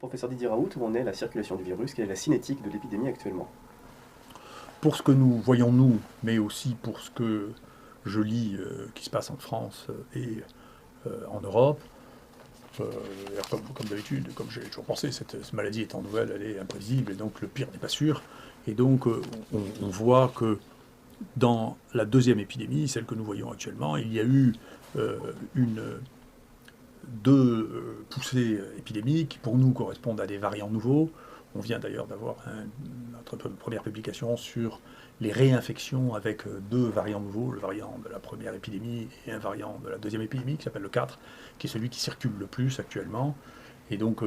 Professeur Didier Raoult, où en est la circulation du virus? Quelle est la cinétique de l'épidémie actuellement? Pour ce que nous voyons nous, mais aussi pour ce que je lis qui se passe en France et en Europe, d'ailleurs, comme d'habitude, comme j'ai toujours pensé, cette maladie étant nouvelle, elle est imprévisible, et donc le pire n'est pas sûr. Et donc on voit que dans la deuxième épidémie, celle que nous voyons actuellement, il y a eu deux poussées épidémiques qui pour nous correspondent à des variants nouveaux. On vient d'ailleurs d'avoir notre première publication sur les réinfections avec deux variants nouveaux, le variant de la première épidémie et un variant de la deuxième épidémie qui s'appelle le 4, qui est celui qui circule le plus actuellement. Et donc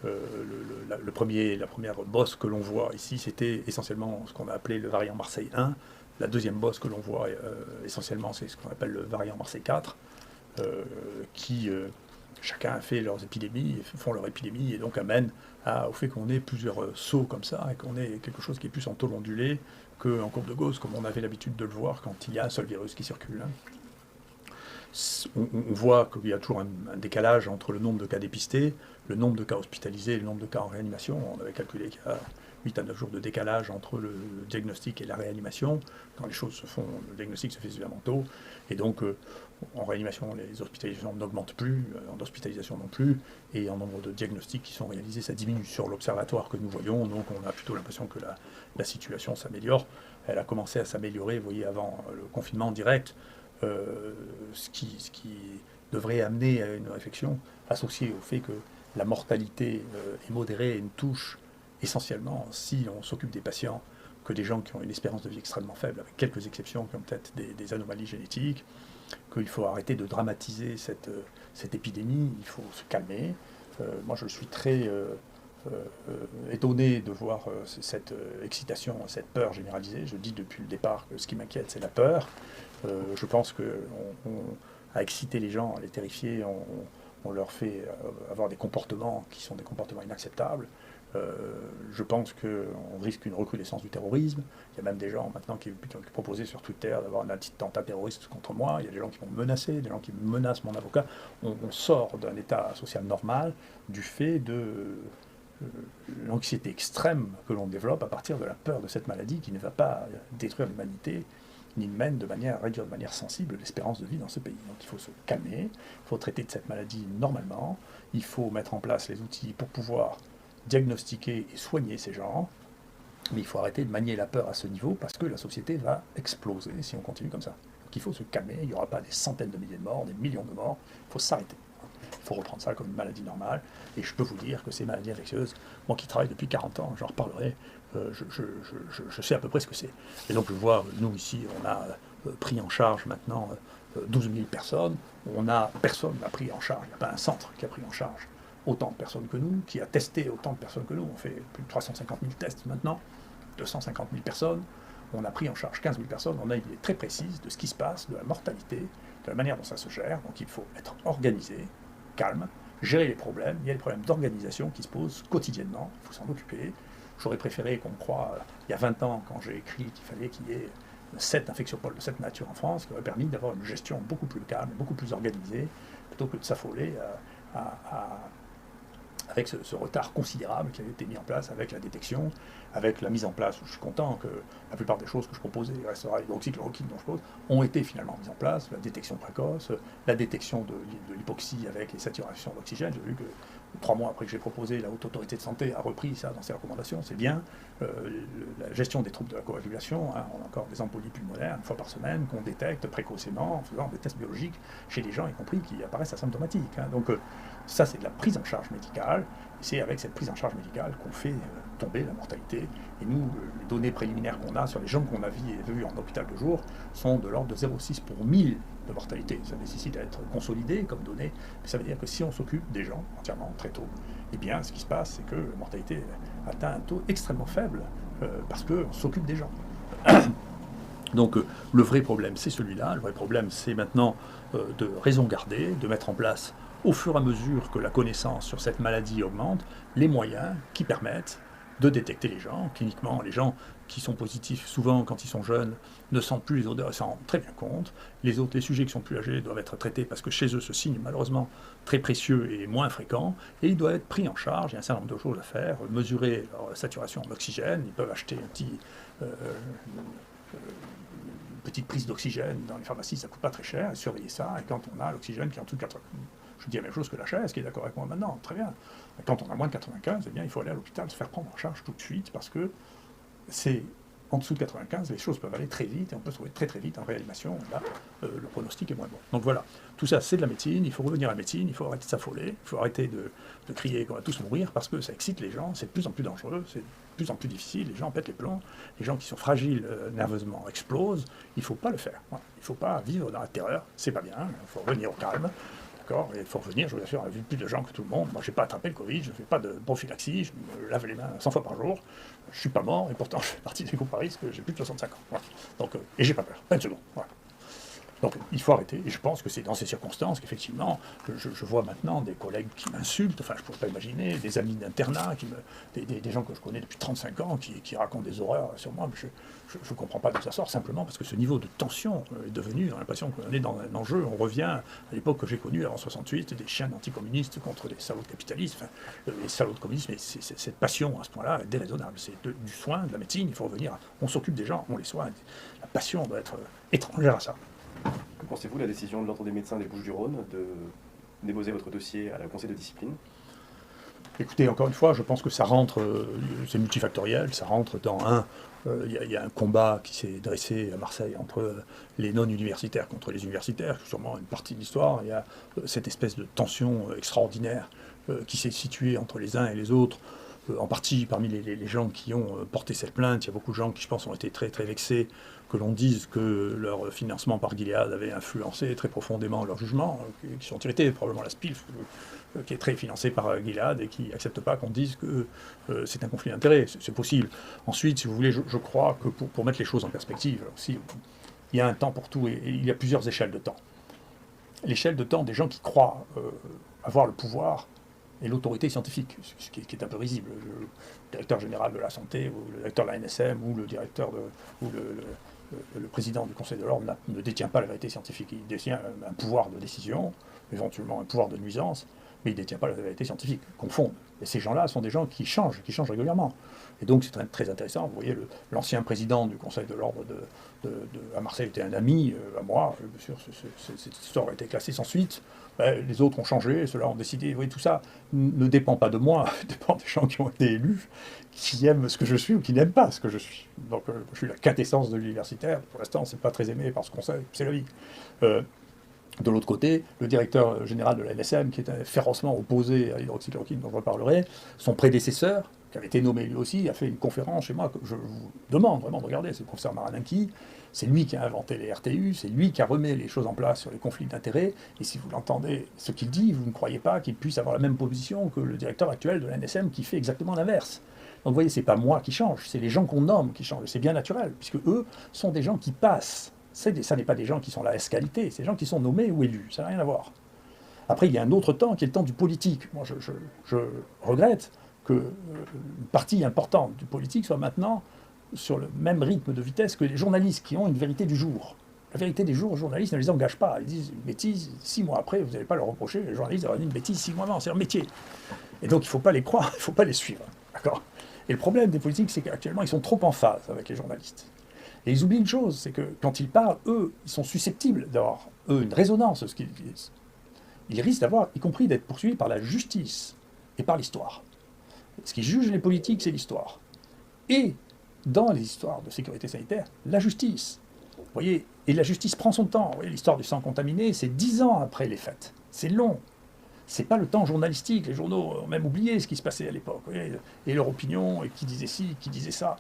la première bosse que l'on voit ici, c'était essentiellement ce qu'on a appelé le variant Marseille 1. La deuxième bosse que l'on voit essentiellement, c'est ce qu'on appelle le variant Marseille 4, qui chacun a fait leurs épidémies, font leur épidémie, et donc amène au fait qu'on ait plusieurs sauts comme ça, et qu'on ait quelque chose qui est plus en taux ondulé qu'en courbe de Gauss, comme on avait l'habitude de le voir quand il y a un seul virus qui circule. On voit qu'il y a toujours un décalage entre le nombre de cas dépistés, le nombre de cas hospitalisés et le nombre de cas en réanimation. On avait calculé qu'il y a 8 à 9 jours de décalage entre le diagnostic et la réanimation. Quand les choses se font, le diagnostic se fait suffisamment tôt. Et donc, en réanimation, les hospitalisations n'augmentent plus, en hospitalisation non plus, et en nombre de diagnostics qui sont réalisés, ça diminue sur l'observatoire que nous voyons. Donc, on a plutôt l'impression que la situation s'améliore. Elle a commencé à s'améliorer, vous voyez, avant le confinement direct. Ce qui devrait amener à une réflexion associée au fait que la mortalité est modérée et ne touche essentiellement, si on s'occupe des patients, que des gens qui ont une espérance de vie extrêmement faible, avec quelques exceptions qui ont peut-être des anomalies génétiques, qu'il faut arrêter de dramatiser cette épidémie, il faut se calmer. Moi, je suis très étonné de voir cette excitation, cette peur généralisée. Je dis depuis le départ que ce qui m'inquiète, c'est la peur. Je pense qu'à exciter les gens, à les terrifier, on leur fait avoir des comportements qui sont des comportements inacceptables. Je pense qu'on risque une recrudescence du terrorisme. Il y a même des gens maintenant qui proposaient sur Twitter d'avoir un attentat terroriste contre moi. Il y a des gens qui m'ont menacé, des gens qui menacent mon avocat. On sort d'un état social normal du fait de l'anxiété extrême que l'on développe à partir de la peur de cette maladie qui ne va pas détruire l'humanité, ni réduire de manière sensible l'espérance de vie dans ce pays. Donc il faut se calmer, il faut traiter de cette maladie normalement, il faut mettre en place les outils pour pouvoir diagnostiquer et soigner ces gens, mais il faut arrêter de manier la peur à ce niveau parce que la société va exploser si on continue comme ça. Donc il faut se calmer, il n'y aura pas des centaines de milliers de morts, des millions de morts, il faut s'arrêter. Il faut reprendre ça comme une maladie normale, et je peux vous dire que ces maladies infectieuses, moi qui travaille depuis 40 ans, j'en reparlerai, je sais à peu près ce que c'est. Et donc je vois, nous ici, on a pris en charge maintenant 12 000 personnes, personne n'a pris en charge, il n'y a pas un centre qui a pris en charge autant de personnes que nous, qui a testé autant de personnes que nous, on fait plus de 350 000 tests maintenant, 250 000 personnes, on a pris en charge 15 000 personnes, on a une idée très précise de ce qui se passe, de la mortalité, de la manière dont ça se gère, donc il faut être organisé, calme, gérer les problèmes. Il y a des problèmes d'organisation qui se posent quotidiennement, il faut s'en occuper. J'aurais préféré qu'on croie, il y a 20 ans, quand j'ai écrit qu'il fallait qu'il y ait 7 infections de cette nature en France, qui aurait permis d'avoir une gestion beaucoup plus calme, beaucoup plus organisée, plutôt que de s'affoler avec ce retard considérable qui avait été mis en place avec la détection, avec la mise en place, je suis content que la plupart des choses que je proposais, restera hydroxychloroquine dont je pose, ont été finalement mises en place, la détection précoce, la détection de l'hypoxie avec les saturations d'oxygène. J'ai vu que 3 mois après que j'ai proposé, la Haute Autorité de Santé a repris ça dans ses recommandations, c'est bien. La gestion des troubles de la coagulation, hein, on a encore des embolies pulmonaires une fois par semaine qu'on détecte précocement en faisant des tests biologiques chez les gens, y compris qui apparaissent asymptomatiques. Hein. Donc ça, c'est de la prise en charge médicale, et c'est avec cette prise en charge médicale qu'on fait tomber la mortalité. Et nous, les données préliminaires qu'on a sur les gens qu'on a vus en hôpital de jour sont de l'ordre de 0,6 pour 1000 de mortalité. Ça nécessite d'être consolidé comme données, mais ça veut dire que si on s'occupe des gens entièrement très tôt, eh bien, ce qui se passe, c'est que la mortalité atteint un taux extrêmement faible parce qu'on s'occupe des gens. Donc le vrai problème, c'est celui-là. Le vrai problème, c'est maintenant de raison garder, de mettre en place, au fur et à mesure que la connaissance sur cette maladie augmente, les moyens qui permettent de détecter les gens. Cliniquement, les gens qui sont positifs, souvent quand ils sont jeunes, ne sentent plus les odeurs et s'en rendent très bien compte. Les sujets qui sont plus âgés doivent être traités parce que chez eux, ce signe est malheureusement très précieux et moins fréquent, et ils doivent être pris en charge. Il y a un certain nombre de choses à faire, mesurer leur saturation en oxygène, ils peuvent acheter petite prise d'oxygène dans les pharmacies, ça ne coûte pas très cher, et surveiller ça, et quand on a l'oxygène qui est en dessous de 80, je dis la même chose que la chaise, qui est d'accord avec moi maintenant, très bien. Et quand on a moins de 95, eh bien, il faut aller à l'hôpital, se faire prendre en charge tout de suite, parce que c'est en dessous de 95, les choses peuvent aller très vite, et on peut se trouver très très vite en réanimation, et là, le pronostic est moins bon. Donc voilà, tout ça c'est de la médecine, il faut revenir à la médecine, il faut arrêter de s'affoler, il faut arrêter de crier qu'on va tous mourir, parce que ça excite les gens, c'est de plus en plus dangereux, c'est de plus en plus difficile, les gens pètent les plombs, les gens qui sont fragiles nerveusement explosent, il ne faut pas le faire, voilà. Il ne faut pas vivre dans la terreur, c'est pas bien, il faut revenir au calme. Et il faut revenir, je vous assure, on a vu plus de gens que tout le monde. Moi, je n'ai pas attrapé le Covid, je ne fais pas de prophylaxie, je me lave les mains 100 fois par jour. Je ne suis pas mort, et pourtant, je fais partie des groupes à risque, j'ai plus de 65 ans. Voilà. Donc, et j'ai pas peur, pas une seconde. Voilà. Donc, il faut arrêter. Et je pense que c'est dans ces circonstances qu'effectivement, je vois maintenant des collègues qui m'insultent, enfin, je ne pourrais pas imaginer, des amis d'internat, des gens que je connais depuis 35 ans qui racontent des horreurs sur moi, mais je ne comprends pas d'où ça sort, simplement parce que ce niveau de tension est devenu, on a l'impression qu'on est dans un enjeu, on revient à l'époque que j'ai connue avant 68, des chiens anticommunistes contre des salauds de capitalisme, enfin, les salauds de communisme, mais cette passion à ce point-là est déraisonnable, c'est du soin, de la médecine, il faut revenir, on s'occupe des gens, on les soigne, la passion doit être étrangère à ça. Que pensez-vous de la décision de l'Ordre des médecins des Bouches-du-Rhône de déposer votre dossier à la Conseil de discipline? Écoutez, encore une fois, je pense que ça rentre, c'est multifactoriel, ça rentre dans il y a un combat qui s'est dressé à Marseille entre les non-universitaires contre les universitaires, sûrement une partie de l'histoire. Il y a cette espèce de tension extraordinaire qui s'est située entre les uns et les autres, en partie parmi les gens qui ont porté cette plainte. Il y a beaucoup de gens qui, je pense, ont été très, très vexés que l'on dise que leur financement par Gilead avait influencé très profondément leur jugement, qui sont irrités, probablement la SPILF, qui est très financée par Gilead et qui n'accepte pas qu'on dise que c'est un conflit d'intérêts. C'est possible. Ensuite, si vous voulez, je crois que pour mettre les choses en perspective, aussi, il y a un temps pour tout et il y a plusieurs échelles de temps. L'échelle de temps des gens qui croient avoir le pouvoir et l'autorité scientifique, ce qui est un peu risible. Le directeur général de la santé, ou le directeur de la NSM, ou le directeur ou le président du Conseil de l'Ordre ne détient pas la vérité scientifique. Il détient un pouvoir de décision, éventuellement un pouvoir de nuisance, mais il ne détient pas la vérité scientifique, confondent. Et ces gens-là sont des gens qui changent régulièrement. Et donc c'est très, très intéressant. Vous voyez, l'ancien président du Conseil de l'Ordre à Marseille était un ami à moi. Bien sûr, cette histoire a été classée sans suite. Les autres ont changé, ceux-là ont décidé. Vous voyez, tout ça ne dépend pas de moi, dépend des gens qui ont été élus, qui aiment ce que je suis ou qui n'aiment pas ce que je suis. Donc je suis la quintessence de l'universitaire. Pour l'instant, c'est pas très aimé par ce conseil, c'est la vie. De l'autre côté, le directeur général de la NSM, qui était férocement opposé à l'hydroxychloroquine, dont je reparlerai, son prédécesseur, qui avait été nommé lui aussi, a fait une conférence chez moi, que je vous demande vraiment de regarder, c'est le professeur Maranaki, c'est lui qui a inventé les RTU, c'est lui qui a remis les choses en place sur les conflits d'intérêts, et si vous l'entendez, ce qu'il dit, vous ne croyez pas qu'il puisse avoir la même position que le directeur actuel de la NSM qui fait exactement l'inverse. Donc vous voyez, c'est pas moi qui change, c'est les gens qu'on nomme qui changent, c'est bien naturel, puisque eux sont des gens qui passent. Ça n'est pas des gens qui sont la S-qualité, c'est des gens qui sont nommés ou élus, ça n'a rien à voir. Après, il y a un autre temps qui est le temps du politique. Moi, je regrette qu'une partie importante du politique soit maintenant sur le même rythme de vitesse que les journalistes qui ont une vérité du jour. La vérité des jours, les journalistes ne les engagent pas. Ils disent une bêtise, 6 mois après, vous n'allez pas leur reprocher, les journalistes auraient dit une bêtise 6 mois avant, c'est leur métier. Et donc, il ne faut pas les croire, il ne faut pas les suivre. D'accord ? Et le problème des politiques, c'est qu'actuellement, ils sont trop en phase avec les journalistes. Et ils oublient une chose, c'est que quand ils parlent, eux, ils sont susceptibles d'avoir, eux, une résonance de ce qu'ils disent. Ils risquent d'avoir, y compris d'être poursuivis par la justice et par l'histoire. Ce qui juge les politiques, c'est l'histoire. Et, dans les histoires de sécurité sanitaire, la justice. Vous voyez, et la justice prend son temps. Vous voyez, l'histoire du sang contaminé, c'est 10 ans après les faits. C'est long. C'est pas le temps journalistique. Les journaux ont même oublié ce qui se passait à l'époque. Et leur opinion, et qui disait ci, qui disait ça.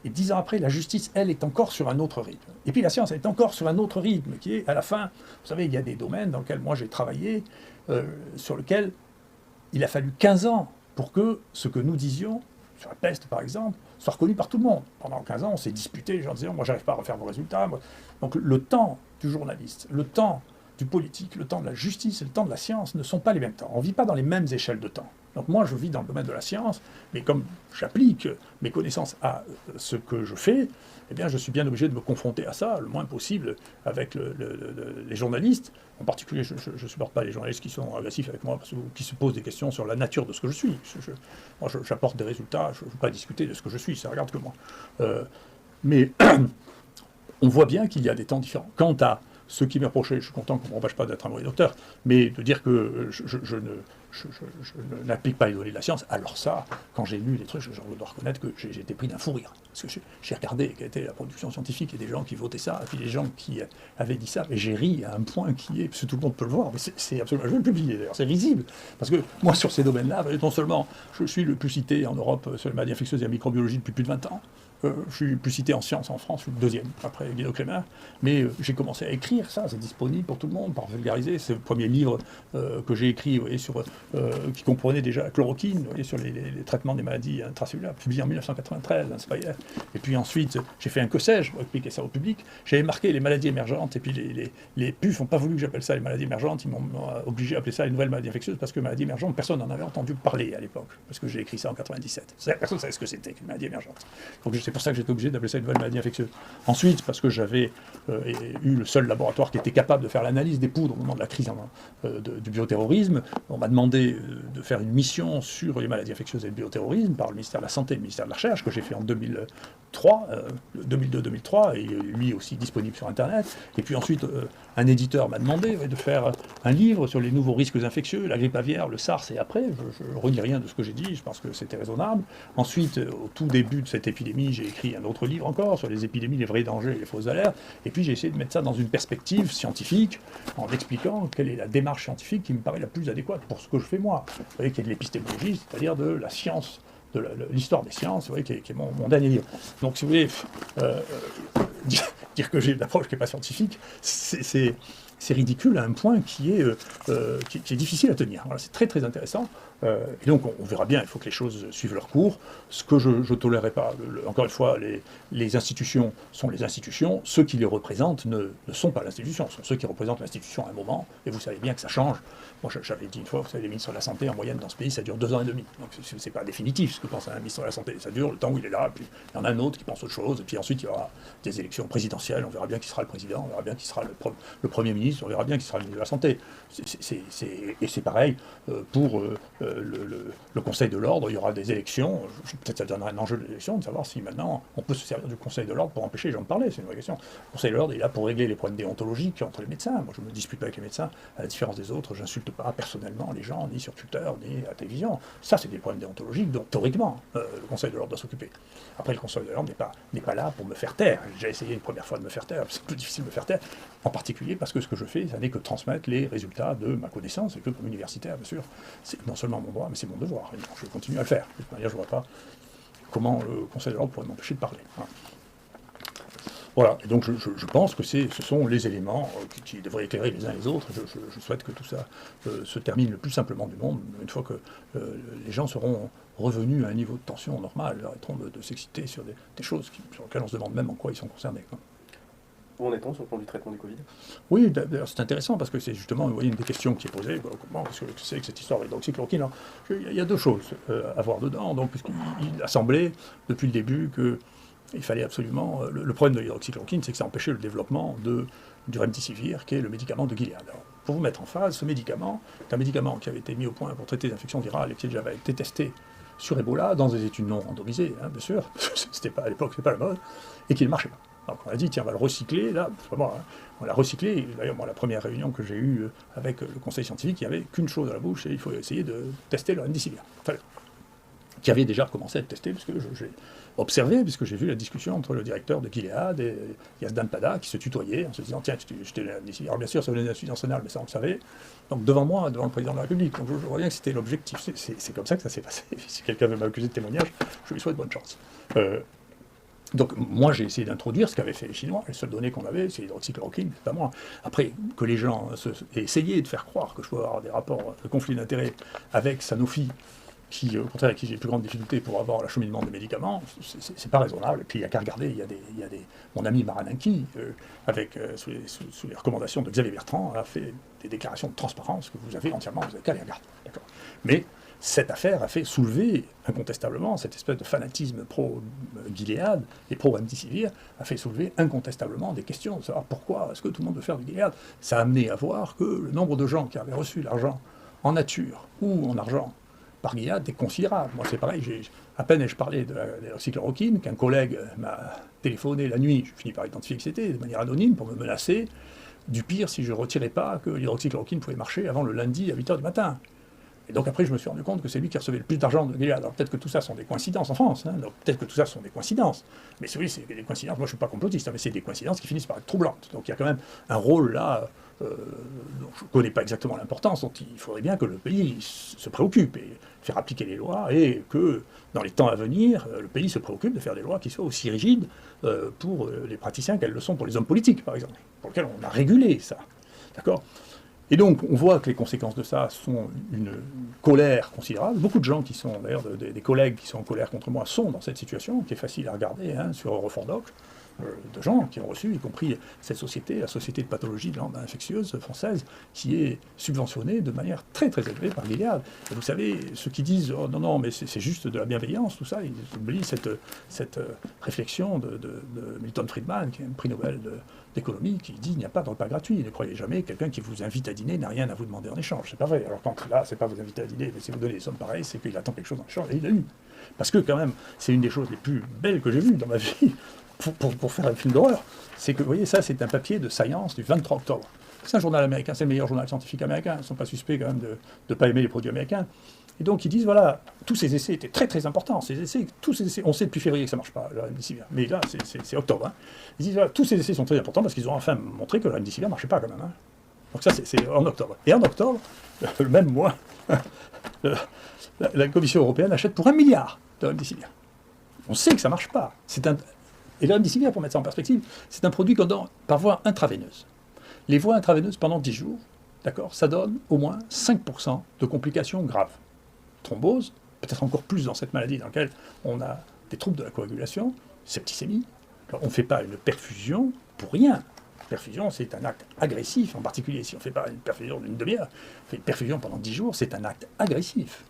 Et 10 ans après, la justice, elle, est encore sur un autre rythme. Et puis la science, elle est encore sur un autre rythme, qui est, à la fin, vous savez, il y a des domaines dans lesquels moi j'ai travaillé, sur lesquels il a fallu 15 ans pour que ce que nous disions, sur la peste par exemple, soit reconnu par tout le monde. Pendant 15 ans, on s'est disputé, les gens disaient, moi j'arrive pas à refaire vos résultats. Donc le temps du journaliste, le temps du politique, le temps de la justice et le temps de la science ne sont pas les mêmes temps. On ne vit pas dans les mêmes échelles de temps. Donc moi, je vis dans le domaine de la science, mais comme j'applique mes connaissances à ce que je fais, eh bien, je suis bien obligé de me confronter à ça le moins possible avec les journalistes. En particulier, je ne supporte pas les journalistes qui sont agressifs avec moi, parce que, qui se posent des questions sur la nature de ce que je suis. Moi, j'apporte des résultats, je ne veux pas discuter de ce que je suis, ça regarde que moi. Mais on voit bien qu'il y a des temps différents. Quant à ce qui m'est reproché, je suis content qu'on ne m'empêche pas d'être un mauvais docteur, mais de dire que je n'applique pas les données de la science, alors ça, quand j'ai lu les trucs, je dois reconnaître que j'ai été pris d'un fou rire. Parce que j'ai regardé quelle était la production scientifique, et des gens qui votaient ça, et puis des gens qui avaient dit ça, et j'ai ri à un point qui est, parce que tout le monde peut le voir, mais c'est absolument, je vais le publier d'ailleurs, c'est risible, parce que moi sur ces domaines-là, non seulement je suis le plus cité en Europe sur les maladies infectieuses et la microbiologie depuis plus de 20 ans, je suis plus cité en sciences en France, je suis le deuxième, après Guido Clément, mais j'ai commencé à écrire ça, c'est disponible pour tout le monde, par vulgariser, c'est le premier livre que j'ai écrit, vous voyez, qui comprenait déjà la chloroquine, vous voyez, sur les traitements des maladies intracellulaires, publié en 1993, hein, Speyer. Et puis ensuite, j'ai fait un que sais-je pour expliquer ça au public, j'avais marqué les maladies émergentes, et puis les PUF n'ont pas voulu que j'appelle ça les maladies émergentes, ils m'ont obligé à appeler ça les nouvelles maladies infectieuses, parce que maladies émergentes, personne n'en avait entendu parler à l'époque, parce que j'ai écrit ça en 97. Personne ne savait ce que c'était qu'une maladie émergente. Donc c'est pour ça que j'étais obligé d'appeler ça une nouvelle maladie infectieuse. Ensuite, parce que j'avais eu le seul laboratoire qui était capable de faire l'analyse des poudres au moment de la crise du bioterrorisme, on m'a demandé de faire une mission sur les maladies infectieuses et le bioterrorisme par le ministère de la Santé et le ministère de la Recherche, que j'ai fait en 2003, 2002-2003, et lui aussi disponible sur Internet. Et puis ensuite, un éditeur m'a demandé de faire un livre sur les nouveaux risques infectieux, la grippe aviaire, le SARS et après. Je ne redis rien de ce que j'ai dit, je pense que c'était raisonnable. Ensuite, au tout début de cette épidémie, j'ai écrit un autre livre encore sur les épidémies, les vrais dangers et les fausses alertes. Et puis j'ai essayé de mettre ça dans une perspective scientifique, en expliquant quelle est la démarche scientifique qui me paraît la plus adéquate pour ce que je fais moi. Vous voyez, qui est de l'épistémologie, c'est-à-dire de la science, de l'histoire des sciences, vous voyez, qui est mon dernier livre. Donc si vous voulez, dire que j'ai une approche qui n'est pas scientifique, c'est ridicule à un point qui est difficile à tenir. Voilà, c'est très très intéressant. Et donc on verra bien, il faut que les choses suivent leur cours. Ce que je ne tolérerai pas, encore une fois, les institutions sont les institutions, ceux qui les représentent ne sont pas l'institution, ce sont ceux qui représentent l'institution à un moment, et vous savez bien que ça change. Moi j'avais dit une fois, vous savez, les ministres de la Santé, en moyenne dans ce pays, ça dure 2 ans et demi. Donc c'est pas définitif ce que pense un ministre de la Santé, ça dure le temps où il est là, puis il y en a un autre qui pense autre chose, et puis ensuite il y aura des élections présidentielles, on verra bien qui sera le président, on verra bien qui sera le Premier ministre, on verra bien qui sera le ministre de la Santé. Et c'est pareil pour le Conseil de l'Ordre, il y aura des élections, peut-être ça donnera un enjeu de l'élection, de savoir si maintenant on peut se servir du Conseil de l'Ordre pour empêcher les gens de parler, c'est une vraie question. Le Conseil de l'Ordre est là pour régler les problèmes déontologiques entre les médecins, moi je ne me dispute pas avec les médecins, à la différence des autres, j'insulte pas personnellement les gens, ni sur Twitter, ni à la télévision, ça c'est des problèmes déontologiques dont théoriquement le Conseil de l'Ordre doit s'occuper. Après le Conseil de l'Ordre n'est pas là pour me faire taire, j'ai essayé une première fois de me faire taire, c'est plus difficile de me faire taire, en particulier parce que ce que je fais, ça n'est que transmettre les résultats de ma connaissance, et que comme universitaire bien sûr, c'est non seulement mon droit, mais c'est mon devoir. Et je continue à le faire. De toute manière, je ne vois pas comment le Conseil de l'Ordre pourrait m'empêcher de parler. Voilà. Et donc je pense que ce sont les éléments qui devraient éclairer les uns les autres. Je souhaite que tout ça se termine le plus simplement du monde, une fois que les gens seront revenus à un niveau de tension normal, ils arrêteront de s'exciter sur des choses sur lesquelles on se demande même en quoi ils sont concernés. Où en est-on sur le plan du traitement du Covid? Oui, d'ailleurs c'est intéressant parce que c'est justement, vous voyez, une des questions qui est posée, comment est-ce que c'est que cette histoire d'hydroxychloroquine? Il y a deux choses à voir dedans, donc puisqu'il a semblé depuis le début qu'il fallait absolument... Le problème de l'hydroxychloroquine, c'est que ça empêchait le développement du remdesivir, qui est le médicament de Gilead. Alors, pour vous mettre en phase, ce médicament est un médicament qui avait été mis au point pour traiter les infections virales et qui avait été testé sur Ebola, dans des études non randomisées, hein, bien sûr, c'était pas, à l'époque, c'était pas la mode, et qui ne marchait pas. Donc on a dit, tiens, on va le recycler, là, c'est pas moi, hein. On l'a recyclé, d'ailleurs, moi, la première réunion que j'ai eue avec le conseil scientifique, il n'y avait qu'une chose à la bouche, et il faut essayer de tester le remdesivir. Enfin, qui avait déjà commencé à être testé, puisque j'ai observé, puisque j'ai vu la discussion entre le directeur de Gilead et Yazdan Pada, qui se tutoyaient, en se disant, tiens, je t'ai le remdesivir. Alors bien sûr, ça venait d'un suivi national, mais ça on le savait. Donc devant moi, devant le président de la République, donc je vois bien que c'était l'objectif. C'est comme ça que ça s'est passé. Si quelqu'un veut m'accuser de témoignage, je lui souhaite bonne chance. Donc moi j'ai essayé d'introduire ce qu'avaient fait les Chinois, les seules données qu'on avait, c'est l'hydroxychloroquine, c'est pas moi. Après, que les gens aient essayé de faire croire que je peux avoir des rapports de conflit d'intérêts avec Sanofi qui, au contraire, avec qui j'ai plus grande difficulté pour avoir l'acheminement de médicaments, c'est pas raisonnable. Et puis il n'y a qu'à regarder, mon ami Maranaki, sous les recommandations de Xavier Bertrand, a fait des déclarations de transparence que vous avez entièrement, vous n'avez qu'à les regarder. D'accord. Mais cette affaire a fait soulever incontestablement, cette espèce de fanatisme pro-Gilead et pro-Remdesivir a fait soulever incontestablement des questions de savoir pourquoi est-ce que tout le monde veut faire du Gilead. Ça a amené à voir que le nombre de gens qui avaient reçu l'argent en nature ou en argent par Gilead est considérable. Moi c'est pareil, à peine ai-je parlé de l'hydroxychloroquine qu'un collègue m'a téléphoné la nuit, je finis par identifier que c'était, de manière anonyme, pour me menacer du pire si je ne retirais pas que l'hydroxychloroquine pouvait marcher avant le lundi à 8h du matin. Et donc après, je me suis rendu compte que c'est lui qui recevait le plus d'argent de Gilead. Alors peut-être que tout ça sont des coïncidences en France, hein, donc peut-être que tout ça sont des coïncidences. Mais oui, c'est des coïncidences, moi je ne suis pas complotiste, hein, mais c'est des coïncidences qui finissent par être troublantes. Donc il y a quand même un rôle là, dont je ne connais pas exactement l'importance, dont il faudrait bien que le pays se préoccupe et faire appliquer les lois, et que dans les temps à venir, le pays se préoccupe de faire des lois qui soient aussi rigides pour les praticiens qu'elles le sont pour les hommes politiques, par exemple, pour lesquels on a régulé ça. D'accord ? Et donc, on voit que les conséquences de ça sont une colère considérable. Beaucoup de gens qui sont, d'ailleurs, des collègues qui sont en colère contre moi, sont dans cette situation, qui est facile à regarder sur Eurofondoc, de gens qui ont reçu, y compris cette société, la Société de pathologie de langue infectieuse française, qui est subventionnée de manière très très élevée par Gilead. Et vous savez, ceux qui disent « Oh non, non, mais c'est juste de la bienveillance », tout ça, ils oublient cette réflexion de Milton Friedman, qui est un prix Nobel d'économie, qui dit « Il n'y a pas de repas gratuit. Ne croyez jamais, quelqu'un qui vous invite à dîner n'a rien à vous demander en échange. » C'est pas vrai. Alors quand là, c'est pas vous inviter à dîner, mais si vous donnez des sommes pareilles, c'est qu'il attend quelque chose en échange, et il a eu. Parce que quand même, c'est une des choses les plus belles que j'ai vues dans ma vie, pour faire un film d'horreur, c'est que, vous voyez, ça, c'est un papier de Science du 23 octobre. C'est un journal américain, c'est le meilleur journal scientifique américain, ils ne sont pas suspects quand même de ne pas aimer les produits américains. Et donc, ils disent, voilà, tous ces essais étaient très très importants, tous ces essais, on sait depuis février que ça ne marche pas, le Remdesivir, mais là, c'est octobre. Hein. Ils disent, voilà, tous ces essais sont très importants parce qu'ils ont enfin montré que le Remdesivir ne marchait pas quand même. Hein. Donc ça, c'est en octobre. Et en octobre, le même mois, la Commission européenne achète pour 1 milliard de Remdesivir. On sait que ça ne marche pas. Et le Remdesivir, pour mettre ça en perspective, c'est un produit qu'on donne par voie intraveineuse. Les voies intraveineuses pendant 10 jours, d'accord, ça donne au moins 5% de complications graves. Thrombose, peut-être encore plus dans cette maladie dans laquelle on a des troubles de la coagulation, septicémie. Alors, on ne fait pas une perfusion pour rien. La perfusion, c'est un acte agressif, en particulier si on ne fait pas une perfusion d'une demi-heure. On fait une perfusion pendant 10 jours, c'est un acte agressif.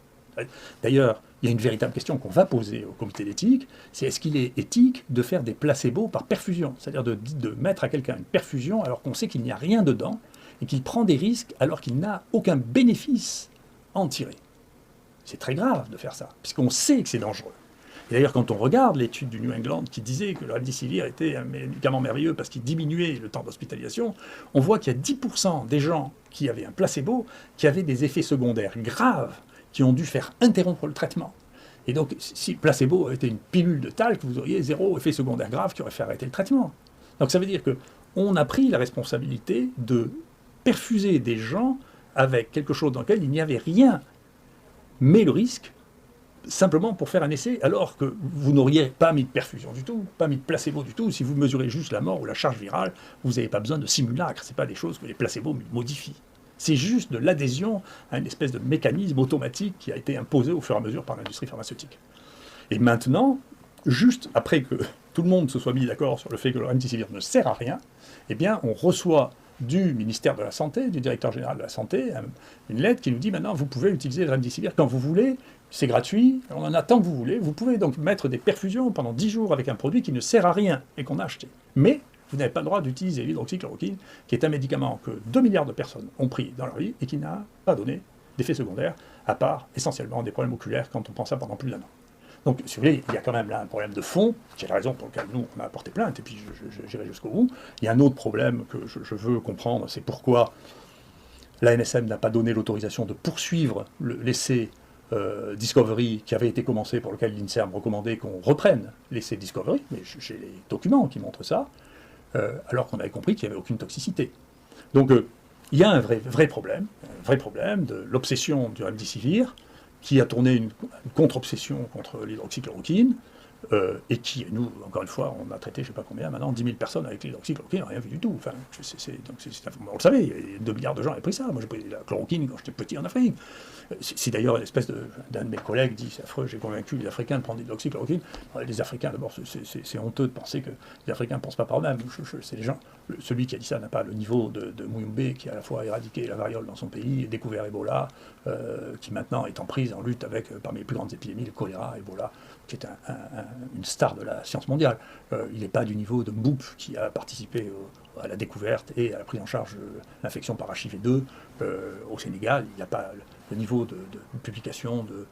D'ailleurs, il y a une véritable question qu'on va poser au comité d'éthique, c'est est-ce qu'il est éthique de faire des placebos par perfusion, c'est-à-dire de mettre à quelqu'un une perfusion alors qu'on sait qu'il n'y a rien dedans et qu'il prend des risques alors qu'il n'a aucun bénéfice à en tirer. C'est très grave de faire ça, puisqu'on sait que c'est dangereux. Et d'ailleurs, quand on regarde l'étude du New England qui disait que le Remdesivir était un médicament merveilleux parce qu'il diminuait le temps d'hospitalisation, on voit qu'il y a 10% des gens qui avaient un placebo qui avaient des effets secondaires graves, qui ont dû faire interrompre le traitement. Et donc, si le placebo était une pilule de talc, vous auriez 0 effet secondaire grave qui aurait fait arrêter le traitement. Donc ça veut dire qu'on a pris la responsabilité de perfuser des gens avec quelque chose dans lequel il n'y avait rien, mais le risque, simplement pour faire un essai, alors que vous n'auriez pas mis de perfusion du tout, pas mis de placebo du tout. Si vous mesurez juste la mort ou la charge virale, vous n'avez pas besoin de simulacre. Ce n'est pas des choses que les placebos modifient. C'est juste de l'adhésion à une espèce de mécanisme automatique qui a été imposé au fur et à mesure par l'industrie pharmaceutique. Et maintenant, juste après que tout le monde se soit mis d'accord sur le fait que le Remdesivir ne sert à rien, eh bien, on reçoit du ministère de la Santé, du directeur général de la Santé, une lettre qui nous dit maintenant, vous pouvez utiliser le Remdesivir quand vous voulez, c'est gratuit, on en a tant que vous voulez, vous pouvez donc mettre des perfusions pendant 10 jours avec un produit qui ne sert à rien et qu'on a acheté. Mais vous n'avez pas le droit d'utiliser l'hydroxychloroquine, qui est un médicament que 2 milliards de personnes ont pris dans leur vie et qui n'a pas donné d'effets secondaires, à part essentiellement des problèmes oculaires quand on prend ça pendant plus d'1 an. Donc, si vous voulez, il y a quand même là un problème de fond, qui est la raison pour laquelle nous, on a apporté plainte, et puis j'irai jusqu'au bout. Il y a un autre problème que je veux comprendre, c'est pourquoi l'ANSM n'a pas donné l'autorisation de poursuivre l'essai Discovery qui avait été commencé, pour lequel l'INSERM recommandait qu'on reprenne l'essai Discovery, mais j'ai les documents qui montrent ça, alors qu'on avait compris qu'il n'y avait aucune toxicité. Donc, il y a un vrai problème de l'obsession du Remdesivir, qui a tourné une contre-obsession contre l'hydroxychloroquine, et qui, nous, encore une fois, on a traité, je ne sais pas combien, maintenant, 10 000 personnes avec l'hydroxychloroquine, rien vu du tout. Enfin, on le savait, il y a 2 milliards de gens avaient pris ça. Moi, j'ai pris la chloroquine quand j'étais petit en Afrique. C'est d'ailleurs une espèce d'un de mes collègues dit, c'est affreux, j'ai convaincu les Africains de prendre de l'hydroxychloroquine. Les Africains, d'abord, c'est honteux de penser que les Africains ne pensent pas par eux-mêmes. C'est les gens. Celui qui a dit ça n'a pas le niveau de Muyumbe, qui a à la fois éradiqué la variole dans son pays, découvert Ebola, qui maintenant est en prise, en lutte avec, parmi les plus grandes épidémies, le choléra, Ebola, qui est une star de la science mondiale. Il n'est pas du niveau de Mboup, qui a participé à la découverte et à la prise en charge de l'infection par HIV2 au Sénégal. Il n'a pas le niveau de publication de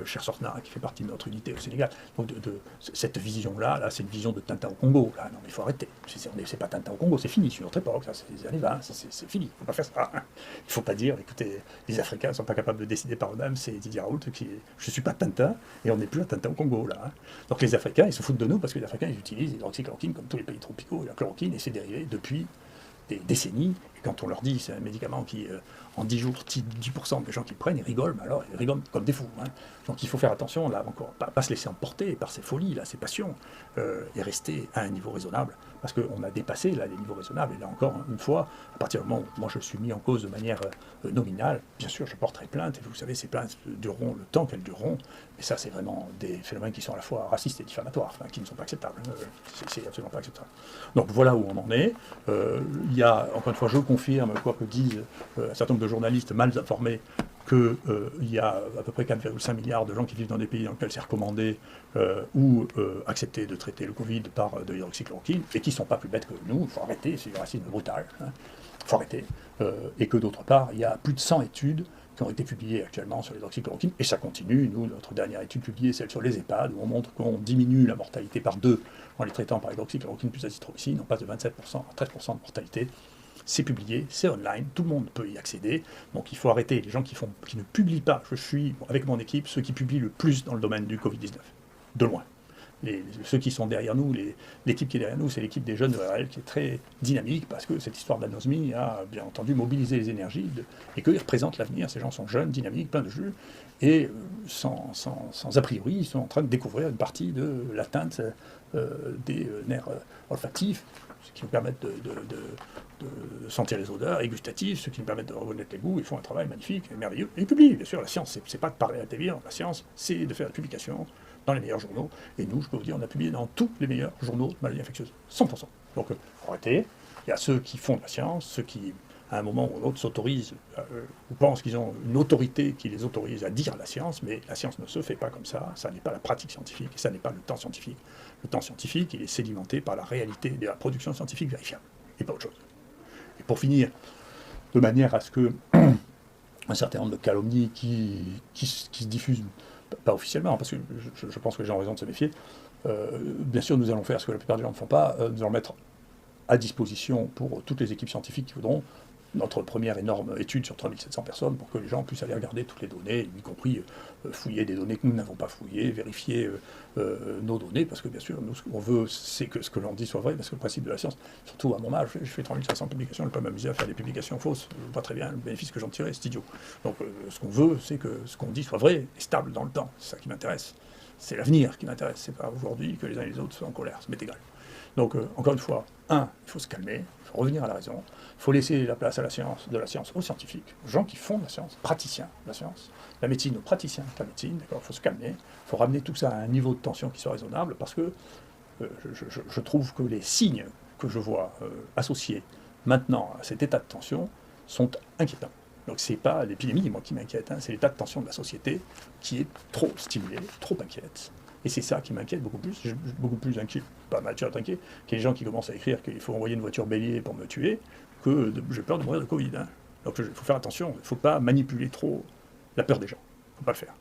Cher Sortna, qui fait partie de notre unité au Sénégal. Donc cette vision-là, c'est une vision de Tintin au Congo. Là, non, mais il faut arrêter. C'est pas Tintin au Congo, c'est fini, c'est une autre époque, ça, c'est les années 20, c'est fini. Il ne faut pas faire ça. Il ne faut pas dire, écoutez, les Africains ne sont pas capables de décider par eux-mêmes, c'est Didier Raoult qui est, je ne suis pas Tintin, et on n'est plus à Tintin au Congo, là. Donc les Africains, ils se foutent de nous, parce que les Africains, ils utilisent l'hydroxychloroquine comme tous les pays tropicaux, et la chloroquine et ses dérivés depuis des décennies. Et quand on leur dit c'est un médicament qui, en 10 jours, 10% des gens qui le prennent, ils rigolent, mais alors ils rigolent comme des fous. Hein. Donc il faut faire attention, là encore, pas se laisser emporter par ces folies, là, ces passions, et rester à un niveau raisonnable, parce qu'on a dépassé là, les niveaux raisonnables. Et là encore, une fois, à partir du moment où moi je suis mis en cause de manière nominale, bien sûr je porterai plainte, et vous savez, ces plaintes dureront le temps qu'elles dureront, mais ça c'est vraiment des phénomènes qui sont à la fois racistes et diffamatoires, enfin, qui ne sont pas acceptables. C'est absolument pas acceptable. Donc voilà où on en est. Il y a, encore une fois, je confirme, quoi que disent un certain nombre de journalistes mal informés, qu'il y a à peu près 4,5 milliards de gens qui vivent dans des pays dans lesquels c'est recommandé ou accepté de traiter le Covid par de l'hydroxychloroquine, et qui ne sont pas plus bêtes que nous. Il faut arrêter, c'est du racisme brutal. Il faut arrêter. Et que d'autre part, il y a plus de 100 études qui ont été publiées actuellement sur l'hydroxychloroquine, et ça continue. Nous, notre dernière étude publiée, celle sur les EHPAD, où on montre qu'on diminue la mortalité par 2 en les traitant par hydroxychloroquine plus azithromycine, on passe de 27% à 13% de mortalité. C'est publié, c'est online, tout le monde peut y accéder. Donc il faut arrêter les gens qui ne publient pas. Je suis, avec mon équipe, ceux qui publient le plus dans le domaine du Covid-19, de loin. Ceux qui sont derrière nous, l'équipe qui est derrière nous, c'est l'équipe des jeunes de RL qui est très dynamique, parce que cette histoire d'anosmie a bien entendu mobilisé les énergies et qu'ils représentent l'avenir. Ces gens sont jeunes, dynamiques, pleins de jus, et sans a priori, ils sont en train de découvrir une partie de l'atteinte des nerfs olfactifs, ce qui nous permettent de sentir les odeurs, et gustatifs, ce qui nous permettent de reconnaître les goûts. Ils font un travail magnifique et merveilleux. Et ils publient, bien sûr. La science, c'est pas de parler à la télévision. La science, c'est de faire la publication dans les meilleurs journaux. Et nous, je peux vous dire, on a publié dans tous les meilleurs journaux de maladies infectieuses. 100%. Donc, arrêtez. Il y a ceux qui font de la science, ceux qui, à un moment ou l'autre, s'autorisent, ou pensent qu'ils ont une autorité qui les autorise à dire la science, mais la science ne se fait pas comme ça. Ça n'est pas la pratique scientifique, et ça n'est pas le temps scientifique. Le temps scientifique, il est sédimenté par la réalité de la production scientifique vérifiable, et pas autre chose. Et pour finir, de manière à ce que un certain nombre de calomnies qui se diffusent, pas officiellement, parce que je pense que les gens ont raison de se méfier, bien sûr nous allons faire ce que la plupart des gens ne font pas, nous allons mettre à disposition pour toutes les équipes scientifiques qui voudront notre première énorme étude sur 3700 personnes pour que les gens puissent aller regarder toutes les données, y compris fouiller des données que nous n'avons pas fouillées, vérifier nos données, parce que bien sûr, nous, ce qu'on veut, c'est que ce que l'on dit soit vrai, parce que le principe de la science, surtout à mon âge, je fais 3500 publications, je ne peux pas m'amuser à faire des publications fausses, je vois pas très bien le bénéfice que j'en tirais, c'est idiot. Donc ce qu'on veut, c'est que ce qu'on dit soit vrai et stable dans le temps, c'est ça qui m'intéresse. C'est l'avenir qui m'intéresse, c'est pas aujourd'hui que les uns et les autres soient en colère, ça m'est égal. Donc, encore une fois, il faut se calmer, il faut revenir à la raison, il faut laisser la place à de la science aux scientifiques, aux gens qui font de la science, praticiens de la science, la médecine aux praticiens de la médecine, d'accord, il faut se calmer, il faut ramener tout ça à un niveau de tension qui soit raisonnable, parce que je trouve que les signes que je vois associés maintenant à cet état de tension sont inquiétants. Donc c'est pas l'épidémie, moi, qui m'inquiète, c'est l'état de tension de la société qui est trop stimulé, trop inquiète. Et c'est ça qui m'inquiète beaucoup plus. Je suis beaucoup plus inquiet, pas Mathieu inquiet, qu'il y ait des gens qui commencent à écrire qu'il faut envoyer une voiture bélier pour me tuer, que j'ai peur de mourir de Covid. Donc il faut faire attention, il ne faut pas manipuler trop la peur des gens. Il ne faut pas le faire.